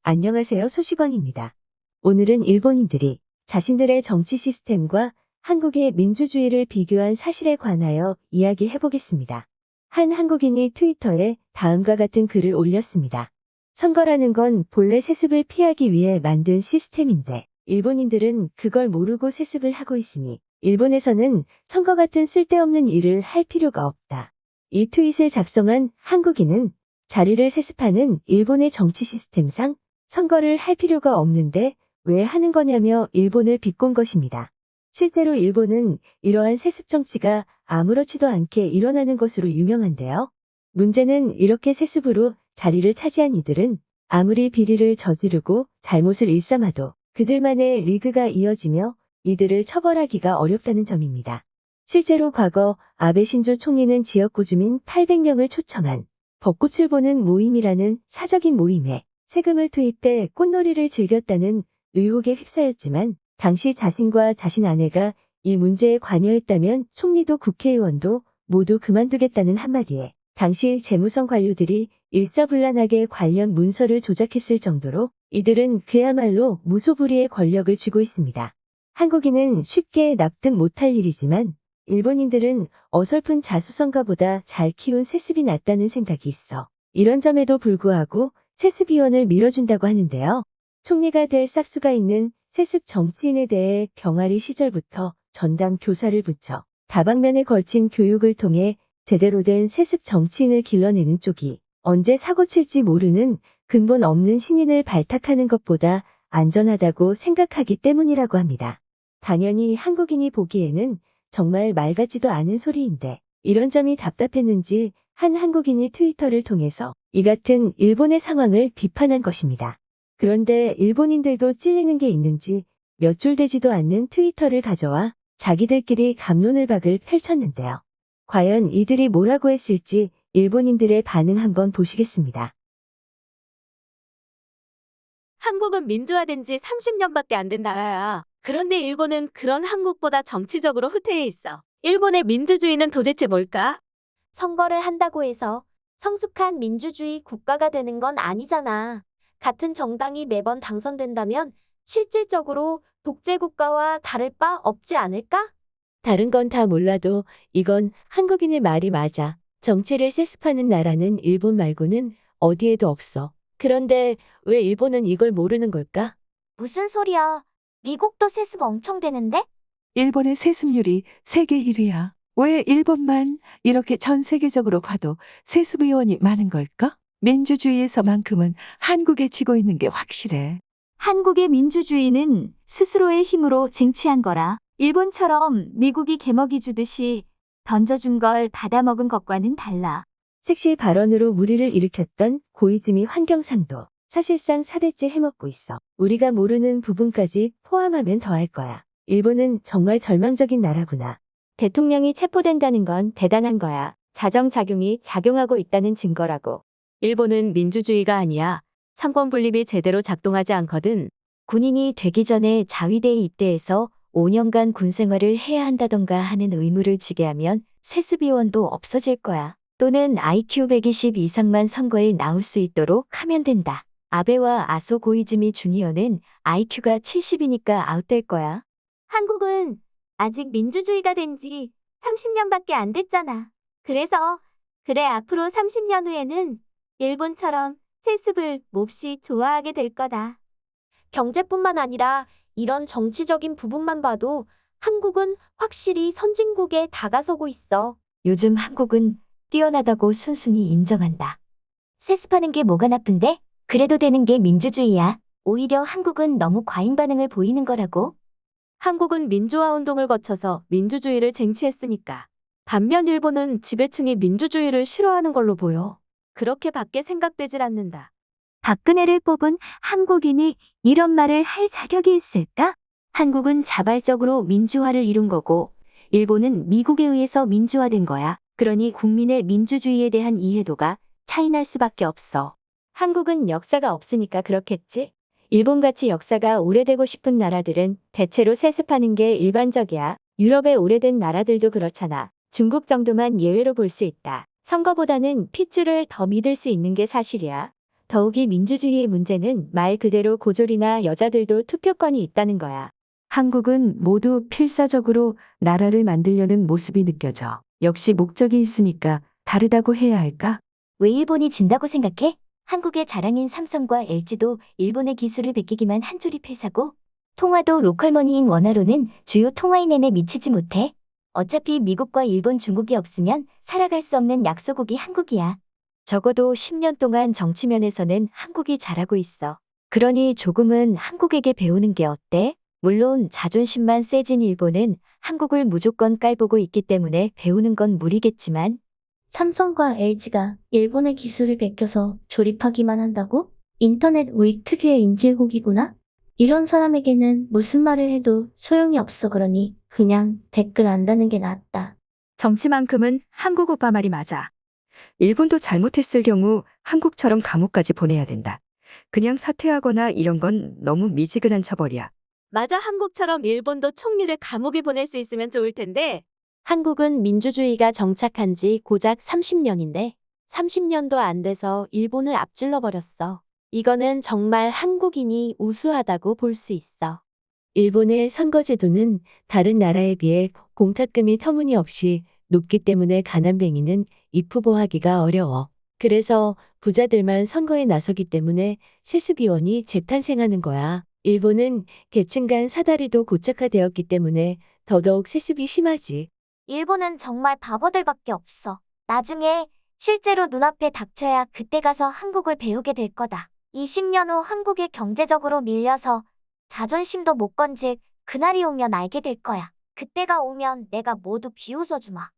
안녕하세요. 소시광입니다. 오늘은 일본인들이 자신들의 정치 시스템과 한국의 민주주의를 비교한 사실에 관하여 이야기해 보겠습니다. 한 한국인이 트위터에 다음과 같은 글을 올렸습니다. 선거라는 건 본래 세습을 피하기 위해 만든 시스템인데 일본인들은 그걸 모르고 세습을 하고 있으니 일본에서는 선거 같은 쓸데없는 일을 할 필요가 없다. 이 트윗을 작성한 한국인은 자리를 세습하는 일본의 정치 시스템상 선거를 할 필요가 없는데 왜 하는 거냐며 일본을 비꼰 것입니다. 실제로 일본은 이러한 세습 정치가 아무렇지도 않게 일어나는 것으로 유명한데요. 문제는 이렇게 세습으로 자리를 차지한 이들은 아무리 비리를 저지르고 잘못을 일삼아도 그들만의 리그가 이어지며 이들을 처벌하기가 어렵다는 점입니다. 실제로 과거 아베 신조 총리는 지역구 주민 800명을 초청한 벚꽃을 보는 모임이라는 사적인 모임에 세금을 투입해 꽃놀이를 즐겼다는 의혹에 휩싸였지만 당시 자신과 자신 아내가 이 문제에 관여했다면 총리도 국회의원도 모두 그만두겠다는 한마디에 당시 재무성 관료들이 일사불란하게 관련 문서를 조작했을 정도로 이들은 그야말로 무소불위의 권력을 쥐고 있습니다. 한국인은 쉽게 납득 못할 일이지만 일본인들은 어설픈 자수성가보다 잘 키운 세습이 낫다는 생각이 있어 이런 점에도 불구하고 세습위원을 밀어준다고 하는데요. 총리가 될 싹수가 있는 세습 정치인에 대해 병아리 시절부터 전담 교사를 붙여 다방면에 걸친 교육을 통해 제대로 된 세습 정치인을 길러내는 쪽이 언제 사고칠지 모르는 근본 없는 신인을 발탁하는 것보다 안전하다고 생각하기 때문이라고 합니다. 당연히 한국인이 보기에는 정말 말 같지도 않은 소리인데 이런 점이 답답했는지 한 한국인이 트위터를 통해서 이 같은 일본의 상황을 비판한 것입니다. 그런데 일본인들도 찔리는 게 있는지 몇 줄 되지도 않는 트위터를 가져와 자기들끼리 갑론을박을 펼쳤는데요. 과연 이들이 뭐라고 했을지 일본인들의 반응 한번 보시겠습니다. 한국은 민주화된 지 30년밖에 안 된 나라야. 그런데 일본은 그런 한국보다 정치적으로 후퇴해 있어. 일본의 민주주의는 도대체 뭘까? 선거를 한다고 해서 성숙한 민주주의 국가가 되는 건 아니잖아. 같은 정당이 매번 당선된다면 실질적으로 독재 국가와 다를 바 없지 않을까? 다른 건 다 몰라도 이건 한국인의 말이 맞아. 정치를 세습하는 나라는 일본 말고는 어디에도 없어. 그런데 왜 일본은 이걸 모르는 걸까? 무슨 소리야. 미국도 세습 엄청 되는데? 일본의 세습률이 세계 1위야. 왜 일본만 이렇게 전 세계적으로 봐도 세습 의원이 많은 걸까? 민주주의에서만큼은 한국에 지고 있는 게 확실해. 한국의 민주주의는 스스로의 힘으로 쟁취한 거라. 일본처럼 미국이 개먹이 주듯이 던져준 걸 받아먹은 것과는 달라. 섹시 발언으로 무리를 일으켰던 고이즈미 환경상도 사실상 4대째 해먹고 있어. 우리가 모르는 부분까지 포함하면 더할 거야. 일본은 정말 절망적인 나라구나. 대통령이 체포된다는 건 대단한 거야. 자정작용이 작용하고 있다는 증거라고. 일본은 민주주의가 아니야. 상권 분립이 제대로 작동하지 않거든. 군인이 되기 전에 자위대에 입대해서 5년간 군 생활을 해야 한다던가 하는 의무를 지게 하면 세습위원도 없어질 거야. 또는 IQ 120 이상만 선거에 나올 수 있도록 하면 된다. 아베와 아소 고이즈미 주니어는 IQ가 70이니까 아웃될 거야. 한국은 아직 민주주의가 된 지 30년밖에 안 됐잖아. 그래 앞으로 30년 후에는 일본처럼 세습을 몹시 좋아하게 될 거다. 경제뿐만 아니라 이런 정치적인 부분만 봐도 한국은 확실히 선진국에 다가서고 있어. 요즘 한국은 뛰어나다고 순순히 인정한다. 세습하는 게 뭐가 나쁜데? 그래도 되는 게 민주주의야. 오히려 한국은 너무 과잉 반응을 보이는 거라고. 한국은 민주화 운동을 거쳐서 민주주의를 쟁취했으니까. 반면 일본은 지배층이 민주주의를 싫어하는 걸로 보여. 그렇게밖에 생각되질 않는다. 박근혜를 뽑은 한국인이 이런 말을 할 자격이 있을까? 한국은 자발적으로 민주화를 이룬 거고 일본은 미국에 의해서 민주화된 거야. 그러니 국민의 민주주의에 대한 이해도가 차이날 수밖에 없어. 한국은 역사가 없으니까 그렇겠지? 일본같이 역사가 오래되고 싶은 나라들은 대체로 세습하는 게 일반적이야. 유럽의 오래된 나라들도 그렇잖아. 중국 정도만 예외로 볼 수 있다. 선거보다는 핏줄을 더 믿을 수 있는 게 사실이야. 더욱이 민주주의의 문제는 말 그대로 고졸이나 여자들도 투표권이 있다는 거야. 한국은 모두 필사적으로 나라를 만들려는 모습이 느껴져. 역시 목적이 있으니까 다르다고 해야 할까? 왜 일본이 진다고 생각해? 한국의 자랑인 삼성과 LG도 일본의 기술을 베끼기만 한 조립 회사고, 통화도 로컬머니인 원화로는 주요 통화인엔에 미치지 못해. 어차피 미국과 일본, 중국이 없으면 살아갈 수 없는 약소국이 한국이야. 적어도 10년 동안 정치면에서는 한국이 잘하고 있어. 그러니 조금은 한국에게 배우는 게 어때? 물론 자존심만 세진 일본은 한국을 무조건 깔보고 있기 때문에 배우는 건 무리겠지만, 삼성과 LG가 일본의 기술을 베껴서 조립하기만 한다고? 인터넷 우익 특유의 인질곡이구나? 이런 사람에게는 무슨 말을 해도 소용이 없어. 그러니 그냥 댓글 안 다는 게 낫다. 정치만큼은 한국 오빠 말이 맞아. 일본도 잘못했을 경우 한국처럼 감옥까지 보내야 된다. 그냥 사퇴하거나 이런 건 너무 미지근한 처벌이야. 맞아, 한국처럼 일본도 총리를 감옥에 보낼 수 있으면 좋을 텐데. 한국은 민주주의가 정착한 지 고작 30년인데 30년도 안 돼서 일본을 앞질러 버렸어. 이거는 정말 한국인이 우수하다고 볼 수 있어. 일본의 선거제도는 다른 나라에 비해 공탁금이 터무니없이 높기 때문에 가난뱅이는 입후보하기가 어려워. 그래서 부자들만 선거에 나서기 때문에 세습위원이 재탄생하는 거야. 일본은 계층 간 사다리도 고착화되었기 때문에 더더욱 세습이 심하지. 일본은 정말 바보들밖에 없어. 나중에 실제로 눈앞에 닥쳐야 그때 가서 한국을 배우게 될 거다. 20년 후 한국이 경제적으로 밀려서 자존심도 못 건질 그날이 오면 알게 될 거야. 그때가 오면 내가 모두 비웃어주마.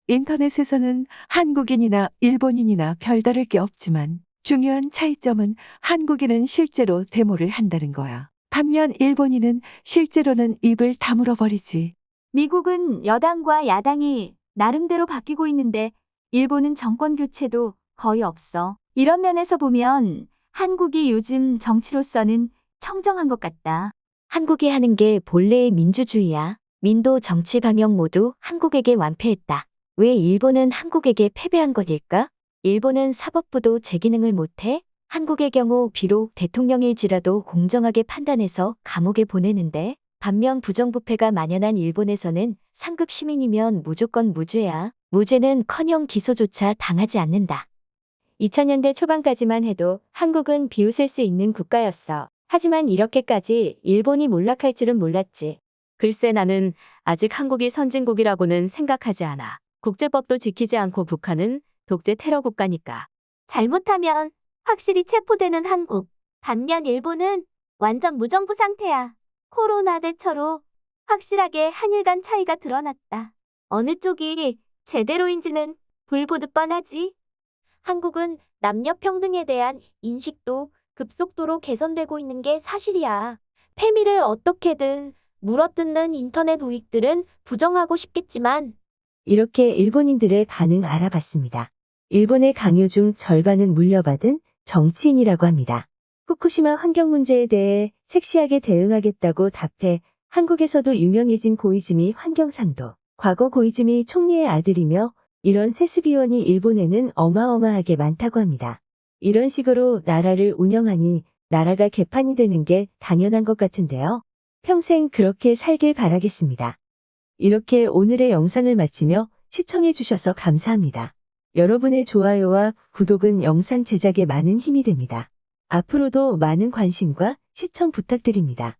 인터넷에서는 한국인이나 일본인이나 별다를 게 없지만 중요한 차이점은 한국인은 실제로 데모를 한다는 거야. 반면 일본인은 실제로는 입을 다물어 버리지. 미국은 여당과 야당이 나름대로 바뀌고 있는데 일본은 정권 교체도 거의 없어. 이런 면에서 보면 한국이 요즘 정치로서는 청정한 것 같다. 한국이 하는 게 본래의 민주주의야. 민도 정치 방역 모두 한국에게 완패했다. 왜 일본은 한국에게 패배한 것일까? 일본은 사법부도 제 기능을 못해? 한국의 경우 비록 대통령일지라도 공정하게 판단해서 감옥에 보내는데, 반면 부정부패가 만연한 일본에서는 상급 시민이면 무조건 무죄야. 무죄는커녕 기소조차 당하지 않는다. 2000년대 초반까지만 해도 한국은 비웃을 수 있는 국가였어. 하지만 이렇게까지 일본이 몰락할 줄은 몰랐지. 글쎄, 나는 아직 한국이 선진국이라고는 생각하지 않아. 국제법도 지키지 않고 북한은 독재 테러 국가니까. 잘못하면 확실히 체포되는 한국. 반면 일본은 완전 무정부 상태야. 코로나 대처로 확실하게 한일 간 차이가 드러났다. 어느 쪽이 제대로인지는 불보듯 뻔하지. 한국은 남녀 평등에 대한 인식도 급속도로 개선되고 있는 게 사실이야. 페미를 어떻게든 물어뜯는 인터넷 우익들은 부정하고 싶겠지만 이렇게 일본인들의 반응 알아봤습니다. 일본의 강요 중 절반은 물려받은 정치인이라고 합니다. 후쿠시마 환경 문제에 대해 섹시하게 대응하겠다고 답해 한국에서도 유명해진 고이즈미 환경상도. 과거 고이즈미 총리의 아들이며 이런 세습위원이 일본에는 어마어마하게 많다고 합니다. 이런 식으로 나라를 운영하니 나라가 개판이 되는 게 당연한 것 같은데요. 평생 그렇게 살길 바라겠습니다. 이렇게 오늘의 영상을 마치며 시청해주셔서 감사합니다. 여러분의 좋아요와 구독은 영상 제작에 많은 힘이 됩니다. 앞으로도 많은 관심과 시청 부탁드립니다.